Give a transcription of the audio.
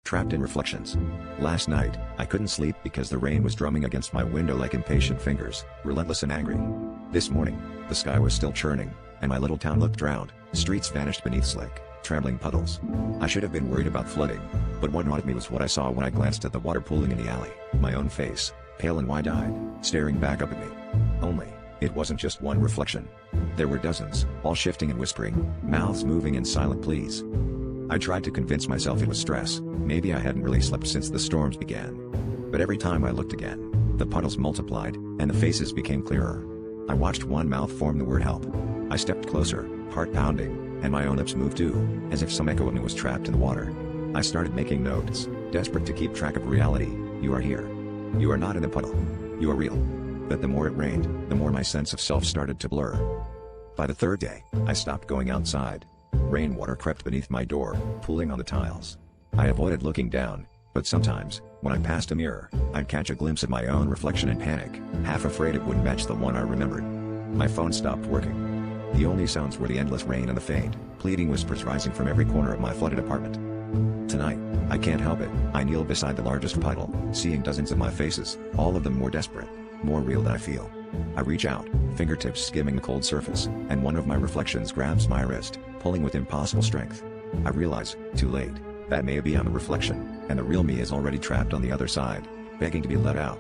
Trapped in reflections. Last night, I couldn't sleep because the rain was drumming against my window like impatient fingers, relentless and angry. This morning, the sky was still churning, and my little town looked drowned. Streets vanished beneath slick, trembling puddles. I should have been worried about flooding, but what gnawed at me was what I saw when I glanced at the water pooling in the alley. My own face, pale and wide-eyed, staring back up at me. Only, it wasn't just one reflection. There were dozens, all shifting and whispering, mouths moving in silent pleas. I tried to convince myself it was stress, maybe I hadn't really slept since the storms began. But every time I looked again, the puddles multiplied, and the faces became clearer. I watched one mouth form the word help. I stepped closer, heart pounding, and my own lips moved too, as if some echo of me was trapped in the water. I started making notes, desperate to keep track of reality. You are here. You are not in a puddle. You are real. But the more it rained, the more my sense of self started to blur. By the third day, I stopped going outside. Rainwater crept beneath my door, pooling on the tiles. I avoided looking down, but sometimes, when I passed a mirror, I'd catch a glimpse of my own reflection and panic, half afraid it wouldn't match the one I remembered. My phone stopped working. The only sounds were the endless rain and the faint, pleading whispers rising from every corner of my flooded apartment. Tonight, I can't help it. I kneel beside the largest puddle, seeing dozens of my faces, all of them more desperate, more real than I feel. I reach out, fingertips skimming the cold surface, and one of my reflections grabs my wrist, pulling with impossible strength. I realize, too late, that maybe I'm a reflection, and the real me is already trapped on the other side, begging to be let out.